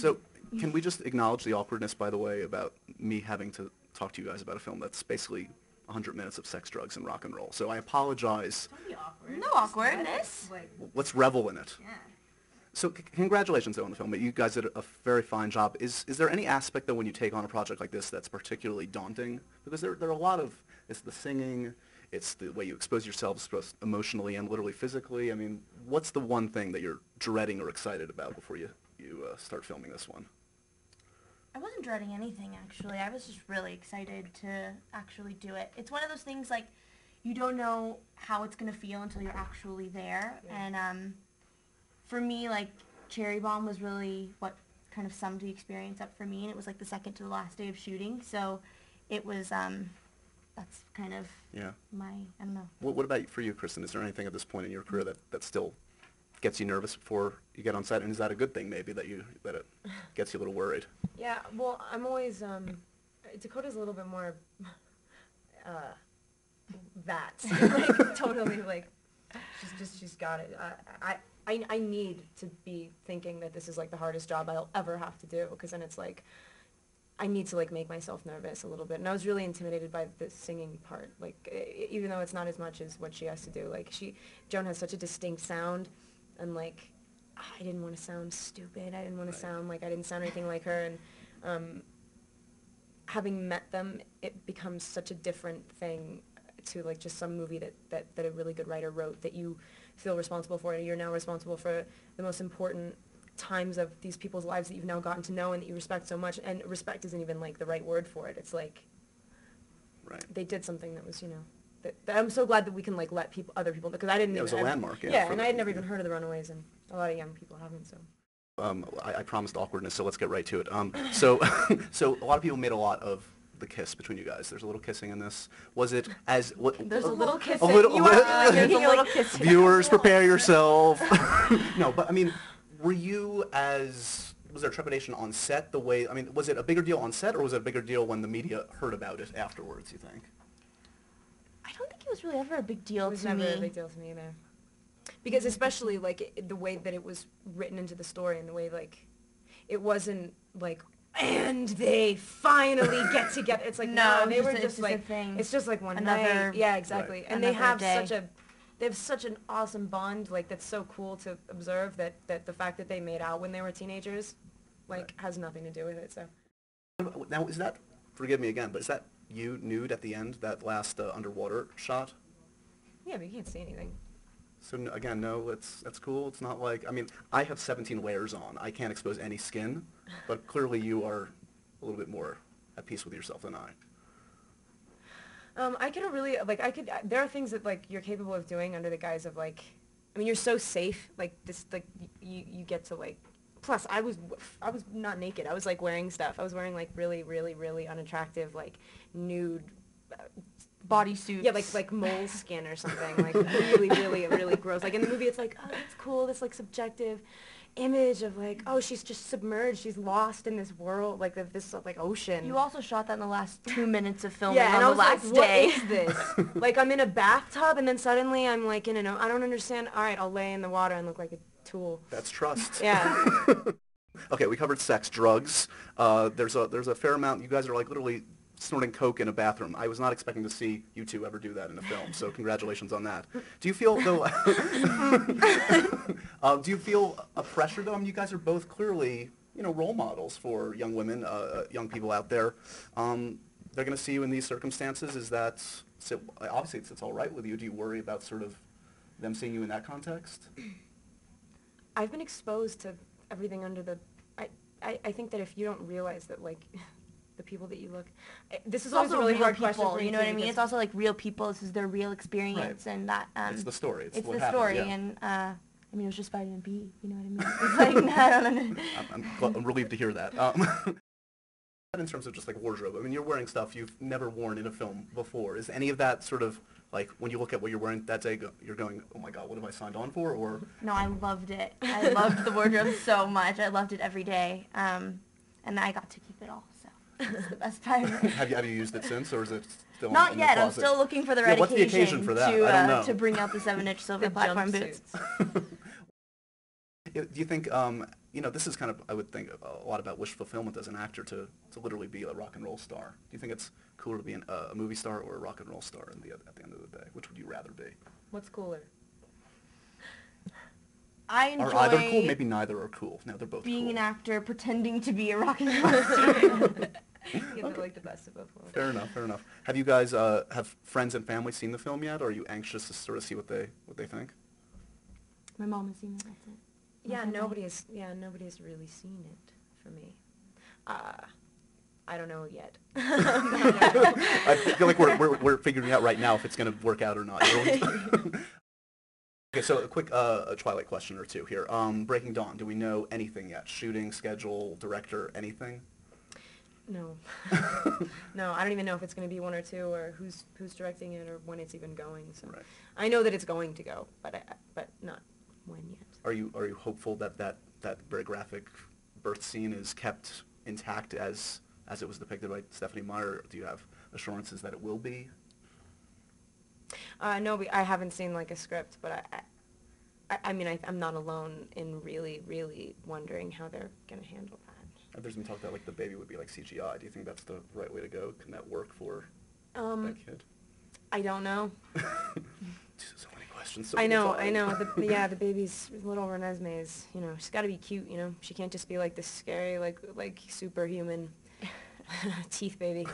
So can we just acknowledge the awkwardness, by the way, about me having to talk to you guys about a film that's basically 100 minutes of sex, drugs, and rock and roll. So I apologize. Don't be awkward. No awkwardness. Let's revel in it. Yeah. So congratulations on the film. You guys did a very fine job. Is there any aspect, though, when you take on a project like this that's particularly daunting? Because there are a lot of, it's the singing, it's the way you expose yourselves both emotionally and literally physically. I mean, what's the one thing that you're dreading or excited about before you start filming this one? I wasn't dreading anything, actually. I was just really excited to actually do it. It's one of those things, like, you don't know how it's going to feel until you're actually there. Yeah. And for me, like, Cherry Bomb was really what kind of summed the experience up for me, and it was, like, the second to the last day of shooting. So it was, that's kind of my, I don't know. What about for you, Kristen? Is there anything at this point in your career that still gets you nervous before you get on set, and is that a good thing maybe that it gets you a little worried? Yeah, well, I'm always Dakota's a little bit more like totally like she's got it. I need to be thinking that this is like the hardest job I'll ever have to do, because then it's like I need to like make myself nervous a little bit. And I was really intimidated by the singing part, like even though it's not as much as what she has to do. Like Joan has such a distinct sound. And like, I didn't want to sound stupid. I didn't want to sound like I didn't sound anything like her. And having met them, it becomes such a different thing to like just some movie that a really good writer wrote that you feel responsible for. And you're now responsible for the most important times of these people's lives that you've now gotten to know and that you respect so much. And respect isn't even like the right word for it. It's like they did something that was, you know. I'm so glad that we can like let other people, because I didn't. It was a landmark. Yeah, and I had never even heard of the Runaways, and a lot of young people haven't. So. I promised awkwardness, so let's get right to it. So a lot of people made a lot of the kiss between you guys. There's a little kissing in this. Was it as what? There's a little kissing. There's a little kissing. Viewers, prepare yourself. No, but I mean, was there trepidation on set? Was it a bigger deal on set, or was it a bigger deal when the media heard about it afterwards, you think? I don't think it was really ever a big deal to me. It was never a big deal to me either. Because especially, like, the way that it was written into the story, and the way, like, it wasn't, like, and they finally get together. It's like, no, they were just like, it's just like one night. Yeah, exactly. Right. And they have such an awesome bond, like, that's so cool to observe, that the fact that they made out when they were teenagers, like, has nothing to do with it, so. Now, is that, forgive me again, but is that you nude at the end, that last underwater shot? Yeah, but you can't see anything. So again, no, that's cool. It's not like, I mean, I have 17 layers on. I can't expose any skin, but clearly you are a little bit more at peace with yourself than I. I can really, like, there are things that, like, you're capable of doing under the guise of, like, I mean, you're so safe, like, this, like, you get to, like, plus, I was not naked. I was, like, wearing stuff. I was wearing, like, really, really, really unattractive, like, nude bodysuits. Yeah, like mole skin or something. Like, really, really, really gross. Like, in the movie, it's like, oh, that's cool. This, like, subjective image of, like, oh, she's just submerged. She's lost in this world, like, this, like, ocean. You also shot that in the last 2 minutes of filming on the last day. What is this? Like, I'm in a bathtub, and then suddenly I'm, like, in I don't understand. All right, I'll lay in the water and look like a tool. That's trust. Yeah. Okay, we covered sex, drugs. There's a fair amount. You guys are like literally snorting coke in a bathroom. I was not expecting to see you two ever do that in a film. So congratulations on that. Do you feel though? Do you feel a pressure though? I mean, you guys are both clearly role models for young women, young people out there. They're going to see you in these circumstances. Obviously it's all right with you? Do you worry about sort of them seeing you in that context? I've been exposed to everything under the. I think that if you don't realize that, like, the people that you look, this is also a really hard question for you know what I mean? It's also like real people. This is their real experience, right. And that. It's the story. It's the happened, story, yeah. And I mean, it was just vitamin B. You know what I mean? It's like, I don't know. I'm relieved to hear that. In terms of just like wardrobe, I mean, you're wearing stuff you've never worn in a film before. Is any of that sort of like when you look at what you're wearing that day, you're going, oh my God, what have I signed on for? Or no, I loved it. I loved the wardrobe so much. I loved it every day, and I got to keep it all. So that's the best part of it. Have you used it since, or is it still not in yet? the closet? I'm still looking for the right what's the occasion for that? I don't know. To bring out the 7-inch silver platform boots. Do you think, this is kind of, I would think, a lot about wish fulfillment as an actor to literally be a rock and roll star. Do you think it's cooler to be a movie star or a rock and roll star at the end of the day? Which would you rather be? What's cooler? I enjoy Are either cool? Maybe neither are cool. No, they're both being cool. an actor pretending to be a rock and roll star. Get like the best of both worlds. Fair enough, fair enough. Have you guys, have friends and family seen the film yet, or are you anxious to sort of see what they think? My mom has seen it, that's it. Yeah, Okay. nobody's really seen it for me. I don't know yet. I feel like we're figuring out right now if it's going to work out or not. Okay, so a quick a Twilight question or two here. Breaking Dawn, do we know anything yet? Shooting, schedule, director, anything? No. No, I don't even know if it's going to be one or two, or who's directing it, or when it's even going. So Right. I know that it's going to go, but not when yet. Are you hopeful that very graphic birth scene is kept intact as it was depicted by Stephanie Meyer? Or do you have assurances that it will be? No, I haven't seen like a script, but I'm not alone in really wondering how they're going to handle that. There's been talk that like the baby would be like CGI. Do you think that's the right way to go? Can that work for that kid? I don't know. So many questions. So I little know. time. The baby's little Renesmee is, she's got to be cute, She can't just be like this scary, like superhuman teeth baby.